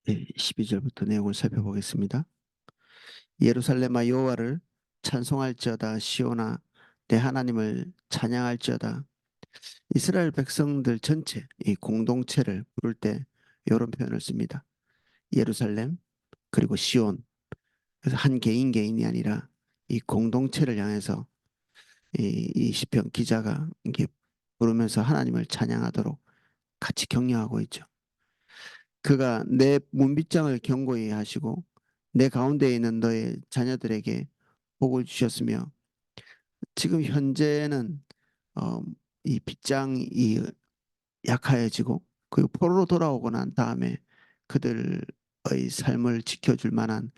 12절부터 내용을 살펴보겠습니다. 예루살렘아 여호와를 찬송할지어다. 시온아 내 하나님을 찬양할지어다. 이스라엘 백성들 전체 이 공동체를 부를 때 이런 표현을 씁니다. 예루살렘 그리고 시온. 그래서 한 개인 개인이 아니라 이 공동체를 향해서 이 시편 기자가 이게 부르면서 하나님을 찬양하도록 같이 격려하고 있죠. 그가 내 문빗장을 견고히 하시고 내 가운데에 있는 너의 자녀들에게 복을 주셨으며, 지금 현재는 어, 이 빗장이 약해지고 그 포로로 돌아오고 난 다음에 그들의 삶을 지켜줄 만한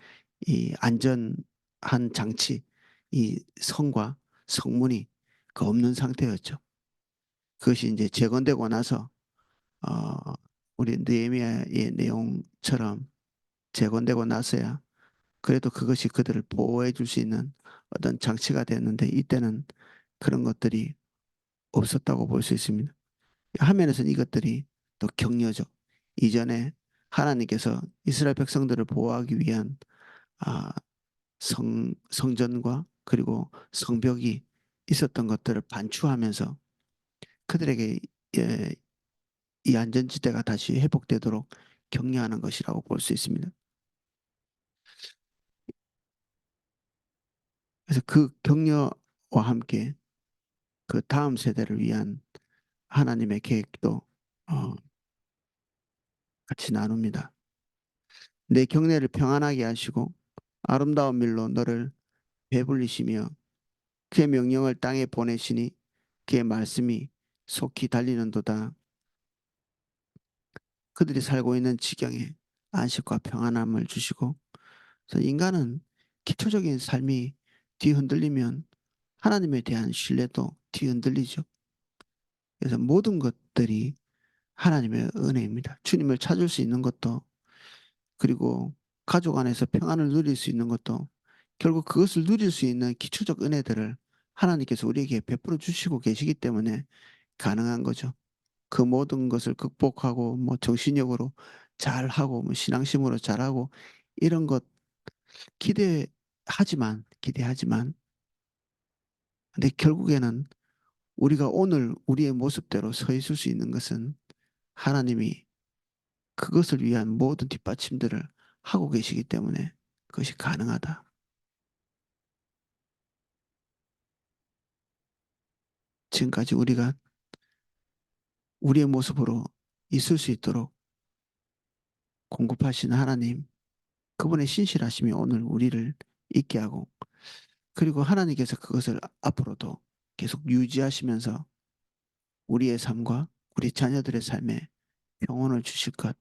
이 안전한 장치, 이 성과 성문이 그 없는 상태였죠. 그것이 이제 재건되고 나서 어, 우리 느헤미야의 내용처럼 재건되고 나서야 그래도 그것이 그들을 보호해 줄 수 있는 어떤 장치가 됐는데, 이때는 그런 것들이 없었다고 볼 수 있습니다. 화면에서는 이것들이 또 격려죠. 이전에 하나님께서 이스라엘 백성들을 보호하기 위한 아, 성전과 그리고 성벽이 있었던 것들을 반추하면서 그들에게 예, 이 안전지대가 다시 회복되도록 격려하는 것이라고 볼 수 있습니다. 그래서 그 격려와 함께 그 다음 세대를 위한 하나님의 계획도 어, 같이 나눕니다. 내 경내를 평안하게 하시고 아름다운 밀로 너를 배불리시며 그의 명령을 땅에 보내시니 그의 말씀이 속히 달리는도다. 그들이 살고 있는 지경에 안식과 평안함을 주시고, 그래서 인간은 기초적인 삶이 뒤흔들리면 하나님에 대한 신뢰도 뒤흔들리죠. 그래서 모든 것들이 하나님의 은혜입니다. 주님을 찾을 수 있는 것도, 그리고 가족 안에서 평안을 누릴 수 있는 것도, 결국 그것을 누릴 수 있는 기초적 은혜들을 하나님께서 우리에게 베풀어 주시고 계시기 때문에 가능한 거죠. 그 모든 것을 극복하고 뭐 정신력으로 잘하고 뭐 신앙심으로 잘하고 이런 것 기대하지만 근데 결국에는 우리가 오늘 우리의 모습대로 서 있을 수 있는 것은 하나님이 그것을 위한 모든 뒷받침들을 하고 계시기 때문에 그것이 가능하다. 지금까지 우리가 우리의 모습으로 있을 수 있도록 공급하신 하나님, 그분의 신실하심이 오늘 우리를 있게 하고, 그리고 하나님께서 그것을 앞으로도 계속 유지하시면서 우리의 삶과 우리 자녀들의 삶에 평온을 주실 것,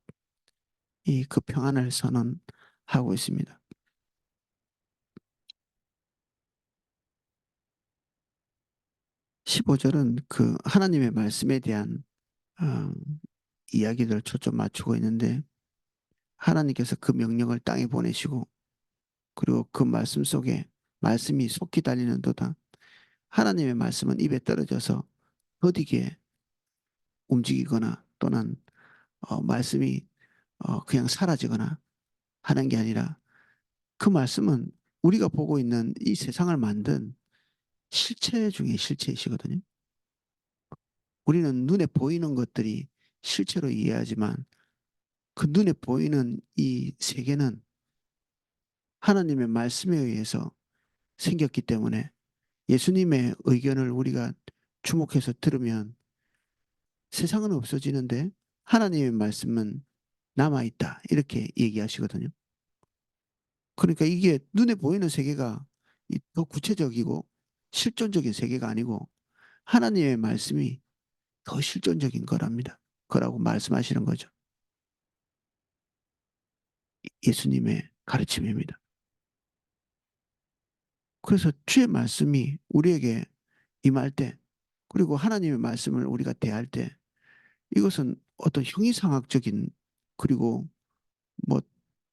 이 그 평안을 선언하고 있습니다. 15절은 그 하나님의 말씀에 대한 어, 이야기들을 초점 맞추고 있는데, 하나님께서 그 명령을 땅에 보내시고 그리고 그 말씀 속에 말씀이 속히 달리는도다. 하나님의 말씀은 입에 떨어져서 더디게 움직이거나 또는 말씀이 그냥 사라지거나 하는 게 아니라, 그 말씀은 우리가 보고 있는 이 세상을 만든 실체 중에 실체이시거든요. 우리는 눈에 보이는 것들이 실체로 이해하지만 그 눈에 보이는 이 세계는 하나님의 말씀에 의해서 생겼기 때문에, 예수님의 의견을 우리가 주목해서 들으면 세상은 없어지는데 하나님의 말씀은 남아있다. 이렇게 얘기하시거든요. 그러니까 이게 눈에 보이는 세계가 더 구체적이고 실존적인 세계가 아니고 하나님의 말씀이 더 실존적인 거랍니다. 거라고 말씀하시는 거죠. 예수님의 가르침입니다. 그래서 주의 말씀이 우리에게 임할 때, 그리고 하나님의 말씀을 우리가 대할 때, 이것은 어떤 형이상학적인, 그리고 뭐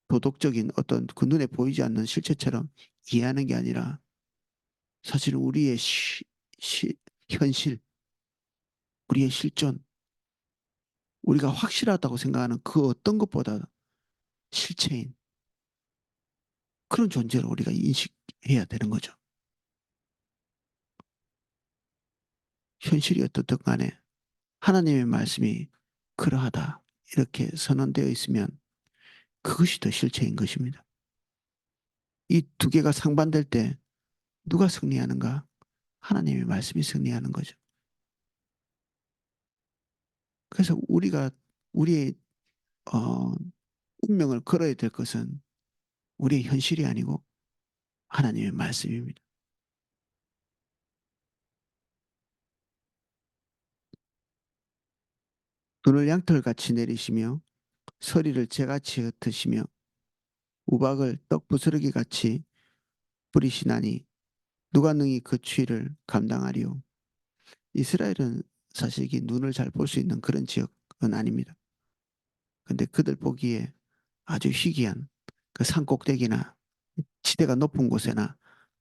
도덕적인 어떤 그 눈에 보이지 않는 실체처럼 이해하는 게 아니라, 사실은 우리의 시, 현실, 우리의 실존, 우리가 확실하다고 생각하는 그 어떤 것보다 실체인 그런 존재로 우리가 인식해야 되는 거죠. 현실이 어떻든 간에 하나님의 말씀이 그러하다 이렇게 선언되어 있으면 그것이 더 실체인 것입니다. 이 두 개가 상반될 때 누가 승리하는가? 하나님의 말씀이 승리하는 거죠. 그래서 우리가 우리의 어 운명을 걸어야 될 것은 우리의 현실이 아니고 하나님의 말씀입니다. 눈을 양털같이 내리시며 서리를 재같이 흩으시며 우박을 떡 부스러기 같이 뿌리시나니 누가 능히 그 추위를 감당하리요. 이스라엘은 사실 이게 눈을 잘 볼 수 있는 그런 지역은 아닙니다. 근데 그들 보기에 아주 희귀한 그 산 꼭대기나 지대가 높은 곳에나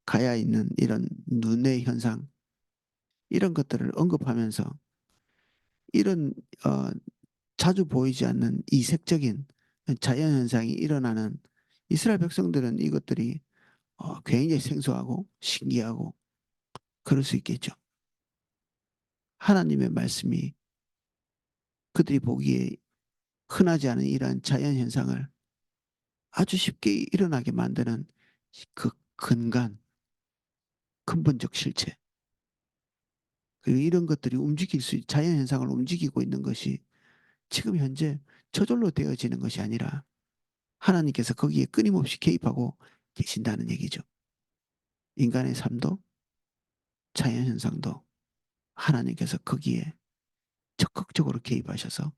가야 있는 이런 눈의 현상 이런 것들을 언급하면서 이런 어, 자주 보이지 않는 이색적인 자연 현상이 일어나는 이스라엘 백성들은 이것들이 굉장히 생소하고 신기하고 그럴 수 있겠죠. 하나님의 말씀이 그들이 보기에 흔하지 않은 이러한 자연 현상을 아주 쉽게 일어나게 만드는 그 근간, 근본적 실체. 그리고 이런 것들이 움직일 수, 자연 현상을 움직이고 있는 것이 지금 현재 저절로 되어지는 것이 아니라 하나님께서 거기에 끊임없이 개입하고 계신다는 얘기죠. 인간의 삶도 자연 현상도 하나님께서 거기에 적극적으로 개입하셔서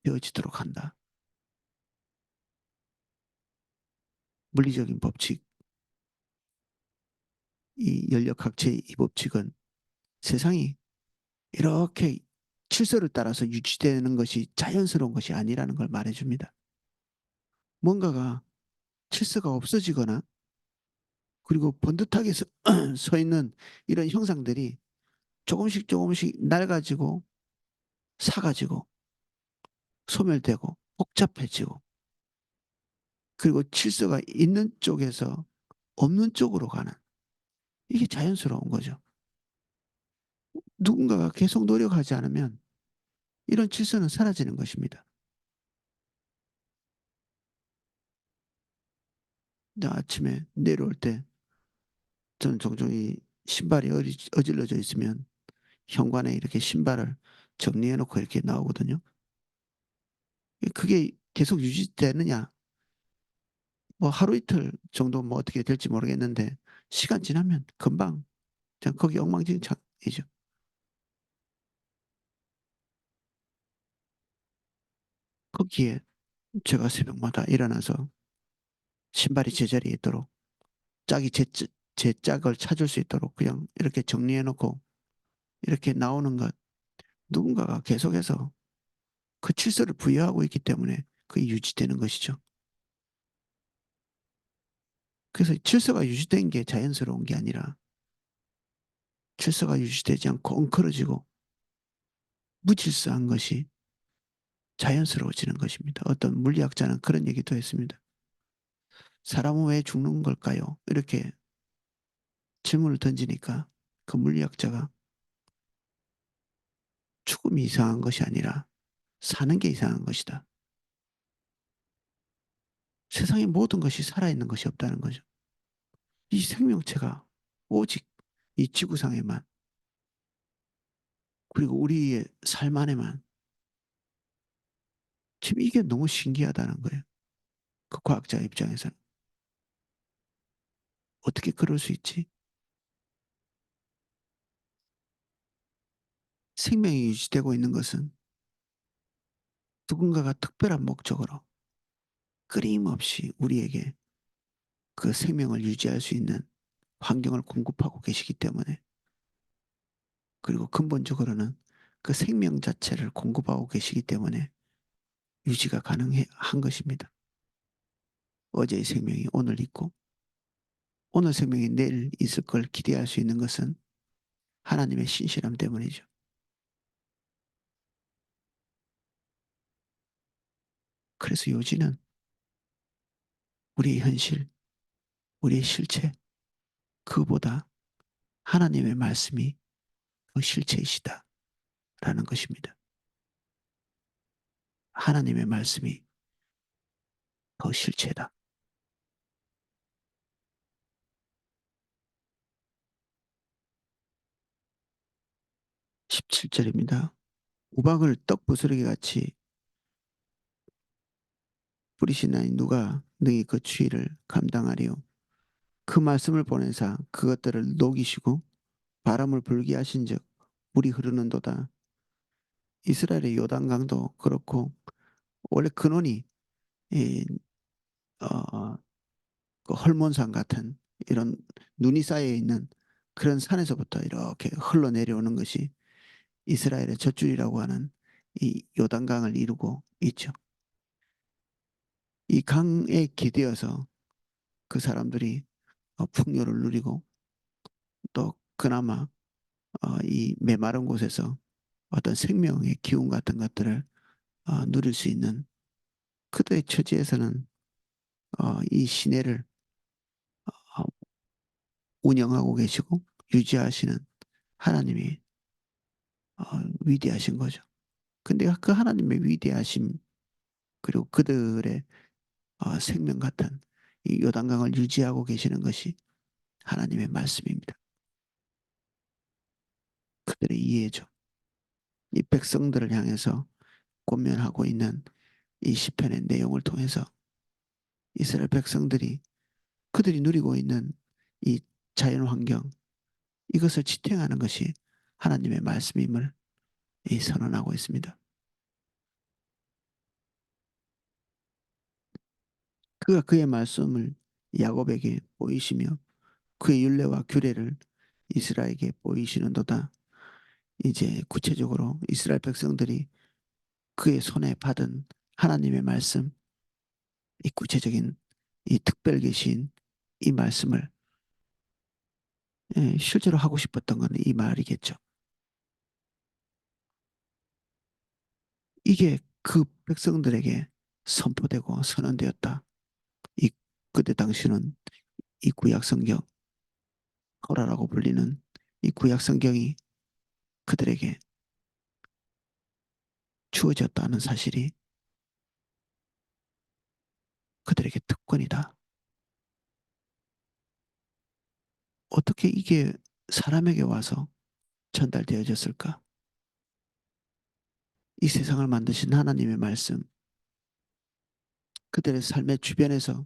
되어지도록 한다. 물리적인 법칙, 이 연력학체의 이 법칙은 세상이 이렇게 질서를 따라서 유지되는 것이 자연스러운 것이 아니라는 걸 말해줍니다. 뭔가가 질서가 없어지거나 그리고 번듯하게 서 있는 이런 형상들이 조금씩 조금씩 낡아지고 사가지고 소멸되고 복잡해지고 그리고 질서가 있는 쪽에서 없는 쪽으로 가는 이게 자연스러운 거죠. 누군가가 계속 노력하지 않으면 이런 질서는 사라지는 것입니다. 아침에 내려올 때 저는 종종 이 신발이 어질러져 있으면 현관에 이렇게 신발을 정리해 놓고 이렇게 나오거든요. 그게 계속 유지되느냐? 뭐 하루 이틀 정도 뭐 어떻게 될지 모르겠는데 시간 지나면 금방 그냥 거기 엉망진창이죠. 거기에 제가 새벽마다 일어나서 신발이 제자리에 있도록 짝이 제 짝을 찾을 수 있도록 그냥 이렇게 정리해 놓고 이렇게 나오는 것 누군가가 계속해서 그 질서를 부여하고 있기 때문에 그게 유지되는 것이죠. 그래서 질서가 유지된 게 자연스러운 게 아니라 질서가 유지되지 않고 엉클어지고 무질서한 것이 자연스러워지는 것입니다. 어떤 물리학자는 그런 얘기도 했습니다. 사람은 왜 죽는 걸까요? 이렇게 질문을 던지니까 그 물리학자가 죽음이 이상한 것이 아니라 사는 게 이상한 것이다. 세상의 모든 것이 살아있는 것이 없다는 거죠. 이 생명체가 오직 이 지구상에만 그리고 우리의 삶 안에만 지금 이게 너무 신기하다는 거예요. 그 과학자 입장에서는 어떻게 그럴 수 있지? 생명이 유지되고 있는 것은 누군가가 특별한 목적으로 끊임없이 우리에게 그 생명을 유지할 수 있는 환경을 공급하고 계시기 때문에 그리고 근본적으로는 그 생명 자체를 공급하고 계시기 때문에 유지가 가능한 것입니다. 어제의 생명이 오늘 있고 오늘 생명이 내일 있을 걸 기대할 수 있는 것은 하나님의 신실함 때문이죠. 그래서 요지는 우리의 현실, 우리의 실체, 그보다 하나님의 말씀이 그 실체이시다라는 것입니다. 하나님의 말씀이 그 실체다. 17절입니다. 우박을 떡 부스러기 같이 뿌리시나니 누가 능히 그 추위를 감당하리요. 그 말씀을 보내사 그것들을 녹이시고 바람을 불게 하신즉 물이 흐르는도다. 이스라엘의 요단강도 그렇고 원래 근원이 이, 어, 그 헐몬산 같은 이런 눈이 쌓여 있는 그런 산에서부터 이렇게 흘러내려오는 것이 이스라엘의 젖줄이라고 하는 이 요단강을 이루고 있죠. 이 강에 기대어서 그 사람들이 풍요를 누리고 또 그나마 이 메마른 곳에서 어떤 생명의 기운 같은 것들을 누릴 수 있는 그들의 처지에서는 이 시내를 어, 운영하고 계시고 유지하시는 하나님이 어, 위대하신 거죠. 근데 그 하나님의 위대하심 그리고 그들의 생명 같은 이 요단강을 유지하고 계시는 것이 하나님의 말씀입니다. 그들의 이해죠. 이 백성들을 향해서 권면하고 있는 이 시편의 내용을 통해서 이스라엘 백성들이 그들이 누리고 있는 이 자연 환경 이것을 지탱하는 것이 하나님의 말씀임을 선언하고 있습니다. 그가 그의 말씀을 야곱에게 보이시며 그의 율례와 규례를 이스라엘에게 보이시는도다. 이제 구체적으로 이스라엘 백성들이 그의 손에 받은 하나님의 말씀, 이 구체적인 이 특별 계신 이 말씀을 실제로 하고 싶었던 건 이 말이겠죠. 이게 그 백성들에게 선포되고 선언되었다. 이 그때 당시는 이 구약 성경 토라라고 불리는 이 구약 성경이 그들에게 주어졌다는 사실이 그들에게 특권이다. 어떻게 이게 사람에게 와서 전달되어졌을까? 이 세상을 만드신 하나님의 말씀, 그들의 삶의 주변에서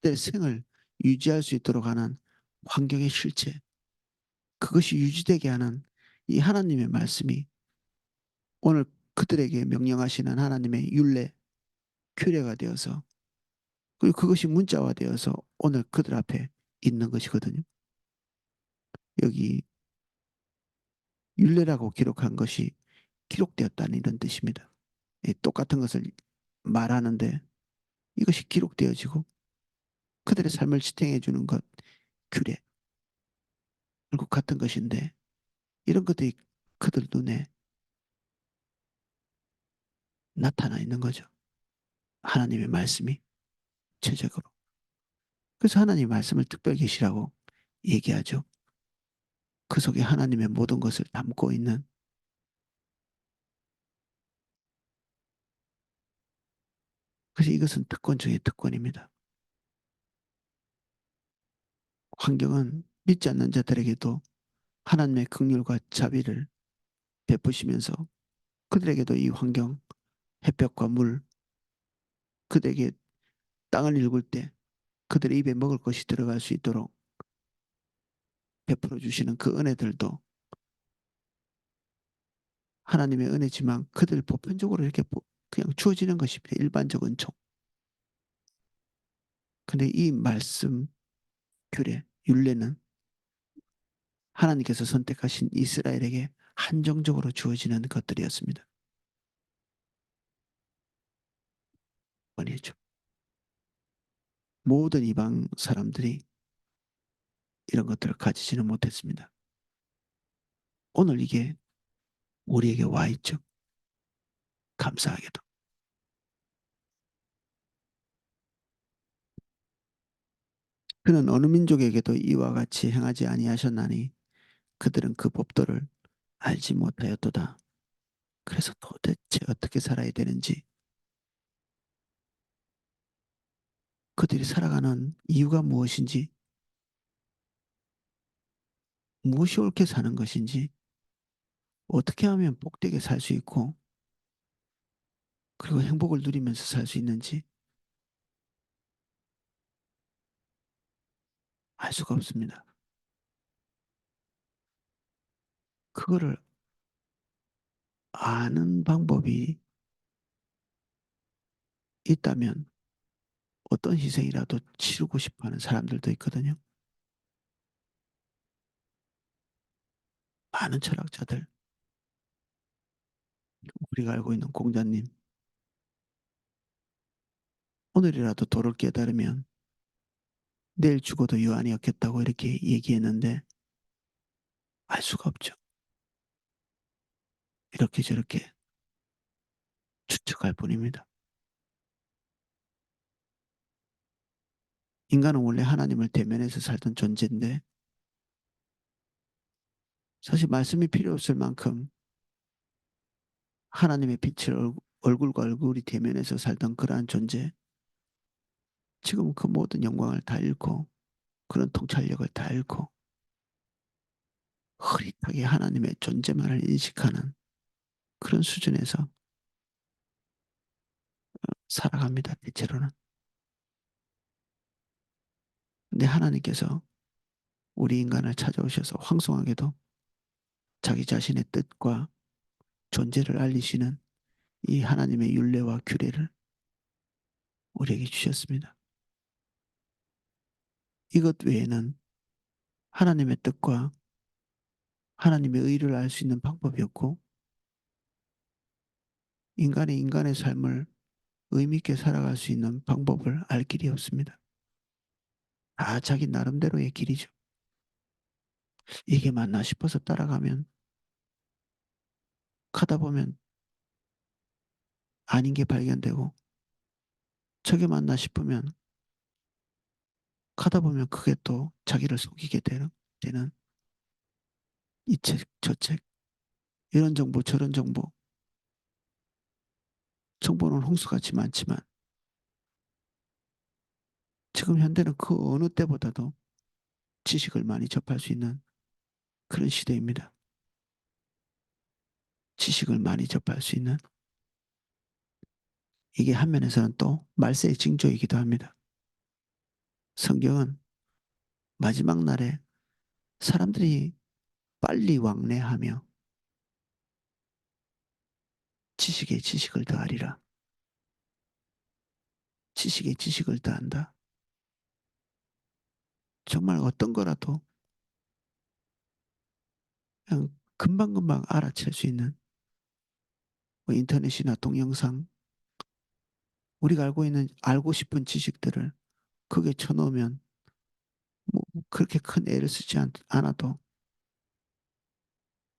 그들의 생을 유지할 수 있도록 하는 환경의 실체, 그것이 유지되게 하는 이 하나님의 말씀이 오늘 그들에게 명령하시는 하나님의 율례, 규례가 되어서 그리고 그것이 문자화되어서 오늘 그들 앞에 있는 것이거든요. 여기 율례라고 기록한 것이 기록되었다는 이런 뜻입니다. 똑같은 것을 말하는데 이것이 기록되어지고 그들의 삶을 지탱해 주는 것, 규례, 결국 같은 것인데 이런 것들이 그들 눈에 나타나 있는 거죠. 하나님의 말씀이 최적으로. 그래서 하나님의 말씀을 특별 계시라고 얘기하죠. 그 속에 하나님의 모든 것을 담고 있는 그래서 이것은 특권 중의 특권입니다. 환경은 믿지 않는 자들에게도 하나님의 긍휼과 자비를 베푸시면서 그들에게도 이 환경, 햇볕과 물, 그들에게 땅을 일굴 때 그들의 입에 먹을 것이 들어갈 수 있도록 베풀어 주시는 그 은혜들도 하나님의 은혜지만 그들 보편적으로 이렇게 그냥 주어지는 것입니다. 일반적 은총. 근데 이 말씀, 규례, 율례는 하나님께서 선택하신 이스라엘에게 한정적으로 주어지는 것들이었습니다. 원이죠. 모든 이방 사람들이 이런 것들을 가지지는 못했습니다. 오늘 이게 우리에게 와 있죠. 감사하게도. 그는 어느 민족에게도 이와 같이 행하지 아니하셨나니 그들은 그 법도를 알지 못하였도다. 그래서 도대체 어떻게 살아야 되는지, 그들이 살아가는 이유가 무엇인지, 무엇이 옳게 사는 것인지, 어떻게 하면 복되게 살 수 있고, 그리고 행복을 누리면서 살 수 있는지 알 수가 없습니다. 그거를 아는 방법이 있다면 어떤 희생이라도 치르고 싶어 하는 사람들도 있거든요. 많은 철학자들, 우리가 알고 있는 공자님, 오늘이라도 도를 깨달으면 내일 죽어도 유한이 없겠다고 이렇게 얘기했는데 알 수가 없죠. 이렇게 저렇게 추측할 뿐입니다. 인간은 원래 하나님을 대면해서 살던 존재인데 사실 말씀이 필요 없을 만큼 하나님의 빛을 얼굴과 얼굴이 대면해서 살던 그러한 존재, 지금 그 모든 영광을 다 잃고 그런 통찰력을 다 잃고 흐릿하게 하나님의 존재만을 인식하는 그런 수준에서 살아갑니다. 대체로는. 근데 하나님께서 우리 인간을 찾아오셔서 황송하게도 자기 자신의 뜻과 존재를 알리시는 이 하나님의 율례와 규례를 우리에게 주셨습니다. 이것 외에는 하나님의 뜻과 하나님의 의를 알 수 있는 방법이 없고 인간이 인간의 삶을 의미 있게 살아갈 수 있는 방법을 알 길이 없습니다. 다 자기 나름대로의 길이죠. 이게 맞나 싶어서 따라가면 가다 보면 아닌 게 발견되고 저게 맞나 싶으면 가다 보면 그게 또 자기를 속이게 되는 이 책, 저 책, 이런 정보, 저런 정보, 정보는 홍수같이 많지만 지금 현대는 그 어느 때보다도 지식을 많이 접할 수 있는 그런 시대입니다. 지식을 많이 접할 수 있는 이게 한면에서는 또 말세의 징조이기도 합니다. 성경은 마지막 날에 사람들이 빨리 왕래하며 지식에 지식을 더하리라. 지식에 지식을 더한다. 정말 어떤 거라도 그냥 금방금방 알아챌 수 있는 뭐 인터넷이나 동영상 우리가 알고 싶은 지식들을 그게 쳐놓으면 뭐 그렇게 큰 애를 쓰지 않아도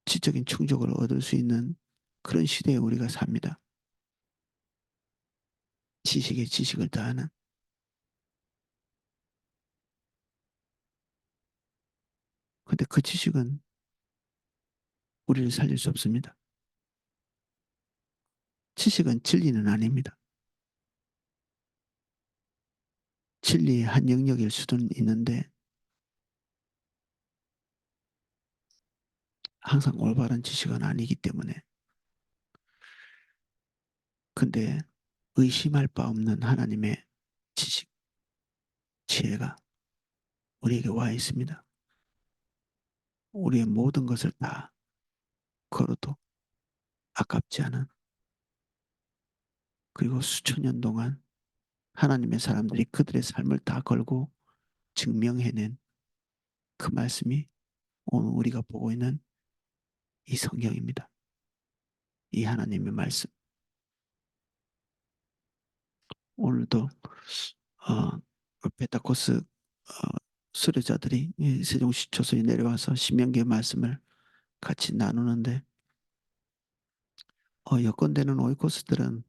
지적인 충족을 얻을 수 있는 그런 시대에 우리가 삽니다. 지식에 지식을 더하는. 근데 그 지식은 우리를 살릴 수 없습니다. 지식은 진리는 아닙니다. 진리의 한 영역일 수는 있는데 항상 올바른 지식은 아니기 때문에. 근데 의심할 바 없는 하나님의 지식, 지혜가 우리에게 와 있습니다. 우리의 모든 것을 다 걸어도 아깝지 않은, 그리고 수천 년 동안 하나님의 사람들이 그들의 삶을 다 걸고 증명해낸 그 말씀이 오늘 우리가 보고 있는 이 성경입니다. 이 하나님의 말씀. 오늘도 베타코스 수료자들이 세종시초소에 내려와서 신명기의 말씀을 같이 나누는데 여건되는 오이코스들은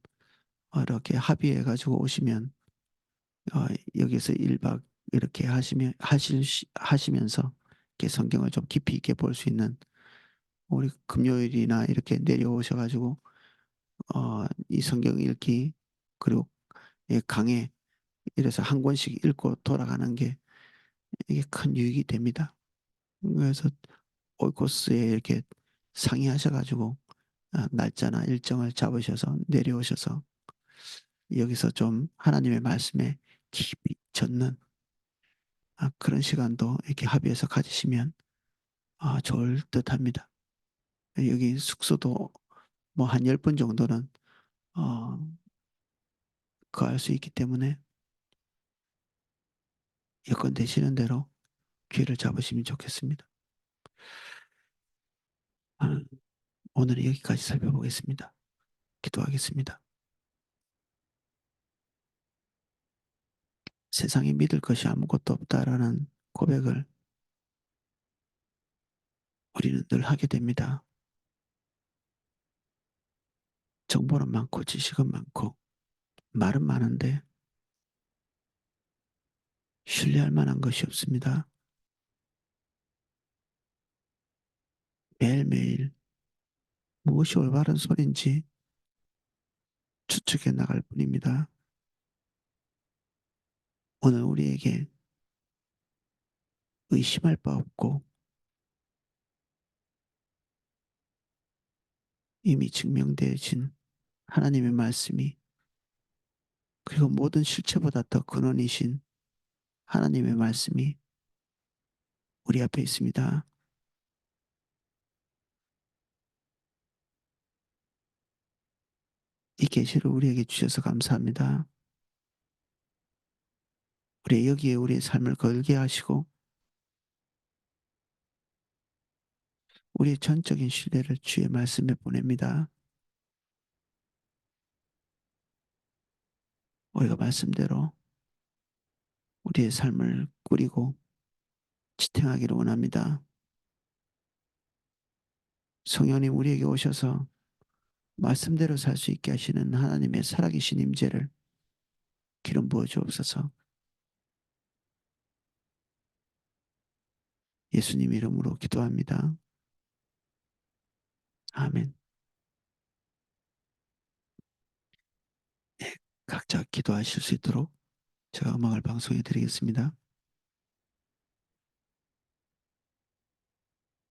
이렇게 합의해 가지고 오시면 어, 여기서 1박 이렇게 하시면서 이렇게 성경을 좀 깊이 있게 볼 수 있는, 우리 금요일이나 이렇게 내려오셔 가지고 이 성경 읽기, 그리고 이 강해 이래서 한 권씩 읽고 돌아가는 게 이게 큰 유익이 됩니다. 그래서 오이코스에 이렇게 상의하셔 가지고 날짜나 일정을 잡으셔서 내려오셔서 여기서 좀 하나님의 말씀에 깊이 젖는 그런 시간도 이렇게 합의해서 가지시면 좋을 듯합니다. 여기 숙소도 뭐 한 10분 정도는 어 거할 수 있기 때문에 여건 되시는 대로 기회를 잡으시면 좋겠습니다. 아, 오늘은 여기까지 살펴보겠습니다. 기도하겠습니다. 세상에 믿을 것이 아무것도 없다라는 고백을 우리는 늘 하게 됩니다. 정보는 많고 지식은 많고 말은 많은데 신뢰할 만한 것이 없습니다. 매일매일 무엇이 올바른 소리인지 추측해 나갈 뿐입니다. 오늘 우리에게 의심할 바 없고 이미 증명되어진 하나님의 말씀이, 그리고 모든 실체보다 더 근원이신 하나님의 말씀이 우리 앞에 있습니다. 이 계시를 우리에게 주셔서 감사합니다. 우리 여기에 우리의 삶을 걸게 하시고 우리의 전적인 신뢰를 주의 말씀에 보냅니다. 우리가 말씀대로 우리의 삶을 꾸리고 지탱하기를 원합니다. 성령님 우리에게 오셔서 말씀대로 살 수 있게 하시는 하나님의 살아계신 임재를 기름 부어 주옵소서. 예수님 이름으로 기도합니다. 아멘. 예, 각자 기도하실 수 있도록 제가 음악을 방송해 드리겠습니다.